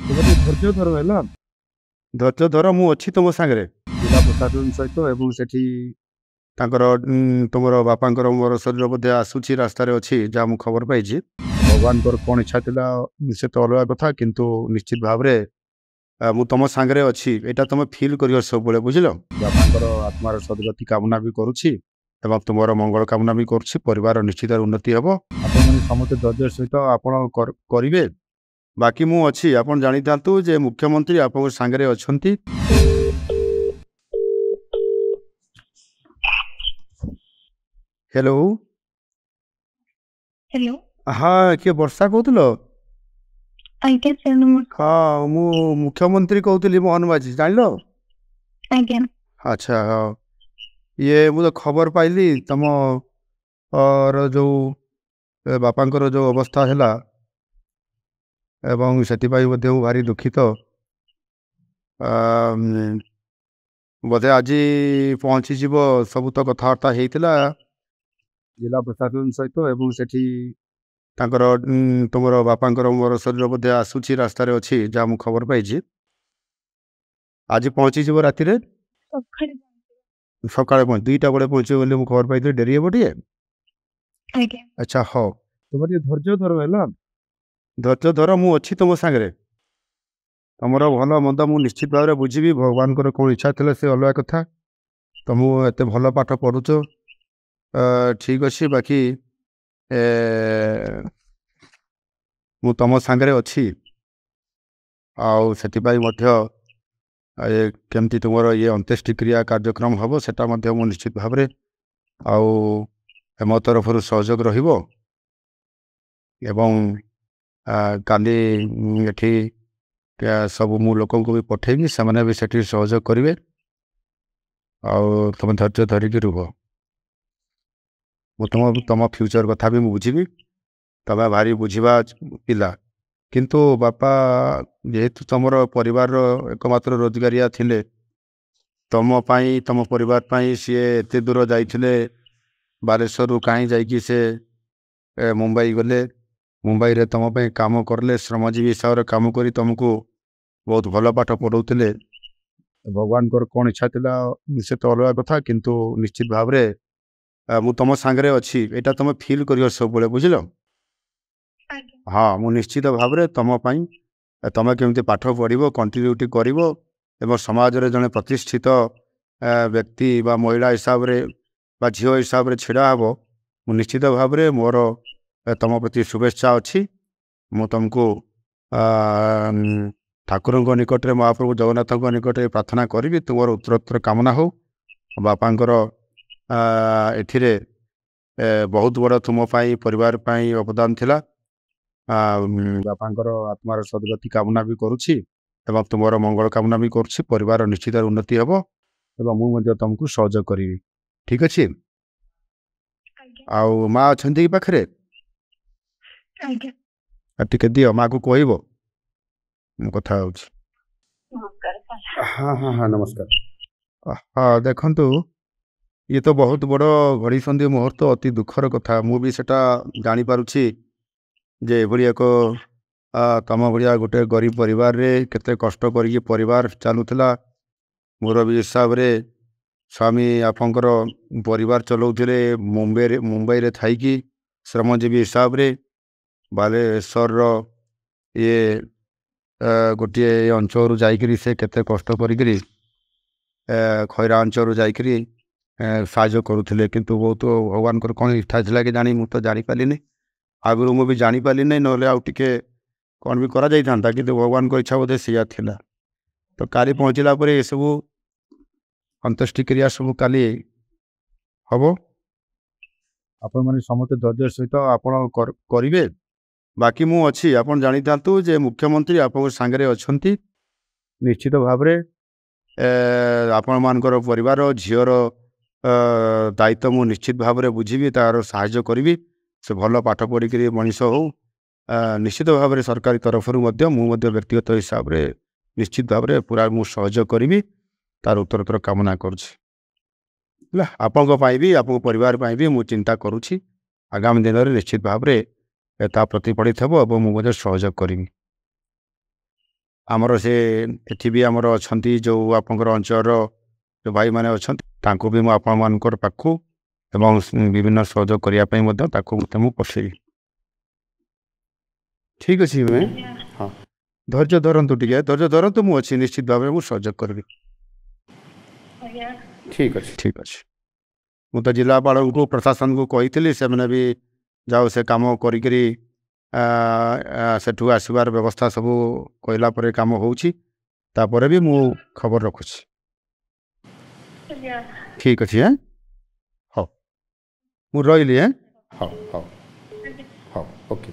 ତୁମେ ଟିକେ ଧୈର୍ଯ୍ୟ ଧର ହେଲା। ଧୈର୍ଯ୍ୟ ଧର, ମୁଁ ଅଛି ତୁମ ସାଙ୍ଗରେ ଜିଲ୍ଲା ପ୍ରଶାସନ ସହିତ। ଏବଂ ସେଠି ତାଙ୍କର ତୁମର ବାପାଙ୍କର ମୋର ଶରୀର ବୋଧେ ଆସୁଛି, ରାସ୍ତାରେ ଅଛି, ଯାହା ମୁଁ ଖବର ପାଇଛି। ଭଗବାନଙ୍କର କ'ଣ ଇଚ୍ଛା ଥିଲା ସେ ତ ଅଲଗା କଥା, କିନ୍ତୁ ନିଶ୍ଚିତ ଭାବରେ ମୁଁ ତୁମ ସାଙ୍ଗରେ ଅଛି ଏଇଟା ତୁମେ ଫିଲ୍ କରିବ ସବୁବେଳେ, ବୁଝିଲ। ବାପାଙ୍କର ଆତ୍ମାର ସଦ୍ଗତି କାମନା ବି କରୁଛି ଏବଂ ତୁମର ମଙ୍ଗଳ କାମନା ବି କରୁଛି। ପରିବାର ନିଶ୍ଚିତ ଉନ୍ନତି ହେବ। ଆପଣମାନେ ସମସ୍ତେ ଧୈର୍ଯ୍ୟ ସହିତ ଆପଣ କରିବେ। ବାକି ମୁଁ ଅଛି, ଆପଣ ଜାଣିଥାନ୍ତୁ ଯେ ମୁଖ୍ୟମନ୍ତ୍ରୀ ଆପଣଙ୍କ ସାଙ୍ଗରେ ଅଛନ୍ତି। हेलो हेलो हाँ किए वर्षा कहूल। आज्ञा सर नमस्कार। हाँ मु मुख्यमंत्री कहूली मोहन माझी जान। आज्ञा अच्छा हाँ ये मुझे खबर पाइली तम और जो बापांकर जो अवस्था है एवं से भारी दुखित। बोधे आज पहुँची जीव सब तो कथबार्ता होता जिला प्रशासन सहित एवं सेठी तांकर तुमर बापांकर मोर शरीर बोधे आसूची रास्तार अच्छी, जहाँ मुझे खबर पाई। आज पहुँची जीव राति सका दुईटा बेले पहुँचे बोली मुझे खबर पाई। डेरी हे टे। अच्छा हाँ तुम धैर्य धर है। धैर्य धर, मु अच्छी तुम सागर। तुम भल मंद मु निश्चित भाव में बुझी। भगवान कौन इच्छा थी से अलग कथा। तुम एत भल पाठ पढ़ुच ठीक अच्छे। बाकी मु तुम सागर अच्छी केमती तुम ये अंत्येष्टि क्रिया कार्यक्रम हम सेटा मु निश्चित भाव में मो तरफ सहयोग रहिबो। एवं काली एठी सब मु लोक भी पठेबी, से मैंने भी सेठी सहयोग करेंगे। तुम धैर्य धरिकी रुह। मु तुम फ्यूचर कथा भी बुझी। तुम भारी बुझा पिला, किंतु बापा जेहेतु तुम परिवार एकमात्र रोजगारिया थिले, तुम पाई तुम परिवार पाई सी एत दूर जाइए बालेश्वर कहीं जाइए से मुंबई गले। मुंबई रे तुम पे काम करले, श्रमजीवी हिसाब से काम करी तुमको बहुत भल पाठ पढ़ाते। भगवान कौन इच्छा थिला से तो अलग कथा, किंतु निश्चित भाव में मु तुम सागरे अच्छी एटा तुम फील कर सब, बुझल। हाँ मु निश्चित भाव में तुम तुम केमती पाठ पढ़ो, कंटिन्यूटी कर समाज रे जड़े प्रतिष्ठित व्यक्ति बा महिला हिसाब रे बा झील हिसाब से छिड़ा हे। मु निश्चित भाव में मोर तुम प्रति शुभेच्छा अच्छी। मु तुमको ठाकुर निकट में महाप्रभु जगन्नाथ निकट में प्रार्थना करी तुम उत्तरोत्तर कामना हो। बापांकर एथिरे बहुत बड़ तुम परिवार अवदान थिला। बापांकर आत्मार सद्गति कामना भी करुछि एवं तुमर मंगल कामना भी करुछि। परिवार निश्चित उन्नति हेबो एवं मु तुमको सहयोग करी। ठीक अच्छे। आउ माँ अच्छा कि पाखे टे दियो माँ को कहब कथा हाँ हाँ हाँ नमस्कार। हाँ देखु ये तो बहुत बड़ घड़ी संधि मुहूर्त, अति दुखर कथा। मु भी सेटा जानी पारुछि जे एभली एक तम भाया गोटे गरीब परिवार रे केते कष्ट करी परिवार चलुला। मोर भी हिसाब रे स्वामी आपंकर परिवार चलाउथिले मुंबई रे थाइकी श्रमजीवी हिसाब रे बालेश्वर ये गोटे अंचल जाइकरी से केते कष्ट करी खैरा अंचल जाइकरी साहाय्य करुले। किंतु बहुत भगवान कौन इच्छा थी कि जानी मु तो जानी पाली आगुरी मु भी जानी पाली ना टे कौन भी करा जाई था, किंतु भगवान को इच्छा बोधे सिया थिला। तो काली पहुँचला पर ये सब अंत्येष्टि क्रिया सब काली हम। आपण मैंने समस्त धैर्य सहित आपण करेंगे। बाकी मु अच्छी, आप जानी था जे मुख्यमंत्री आप सागरे अच्छा निश्चित भाव में आपण मानकर परिवार झीर दायित्व मु निश्चित भाव में बुझी, तार साहाय्य करी से भल पाठ पढ़िक मनीष हो। निश्चित भाव में सरकारी तरफ व्यक्तिगत हिसाब से निश्चित भाव में पूरा मु सहयोग करी तार उत्तरोत्तर कामना करुँच। आपण भी आप परिवार भी मु चिंता करुँच। आगामी दिन में निश्चित भाव में प्रतिफलित हो और मुझे सहयोग करी। ଆମର ସେ ଏଠି ବି ଆମର ଅଛନ୍ତି ଯେଉଁ ଆପଣଙ୍କର ଅଞ୍ଚଳର ଯେଉଁ ଭାଇମାନେ ଅଛନ୍ତି ତାଙ୍କୁ ବି ମୁଁ ଆପଣମାନଙ୍କର ପାଖକୁ ଏବଂ ବିଭିନ୍ନ ସହଯୋଗ କରିବା ପାଇଁ ମଧ୍ୟ ତାକୁ ମଧ୍ୟ ମୁଁ ପଠେଇବି। ଠିକ୍ ଅଛି ମ୍ୟାମ୍। ହଁ ଧୈର୍ଯ୍ୟ ଧରନ୍ତୁ, ଟିକେ ଧୈର୍ଯ୍ୟ ଧରନ୍ତୁ, ମୁଁ ଅଛି, ନିଶ୍ଚିତ ଭାବରେ ମୁଁ ସହଯୋଗ କରିବି। ଆଜ୍ଞା। ଠିକ୍ ଅଛି ଠିକ୍ ଅଛି। ମୁଁ ତ ଜିଲ୍ଲାପାଳଙ୍କୁ ପ୍ରଶାସନକୁ କହିଥିଲି, ସେମାନେ ବି ଯାଉ ସେ କାମ କରିକିରି ସେଠୁ ଆସିବାର ବ୍ୟବସ୍ଥା ସବୁ କହିଲା ପରେ କାମ ହେଉଛି, ତାପରେ ବି ମୁଁ ଖବର ରଖୁଛି। ଆଜ୍ଞା। ଠିକ୍ ଅଛି। ହଉ ମୁଁ ରହିଲି। ହଉ ହଉ ହଉ ଓକେ।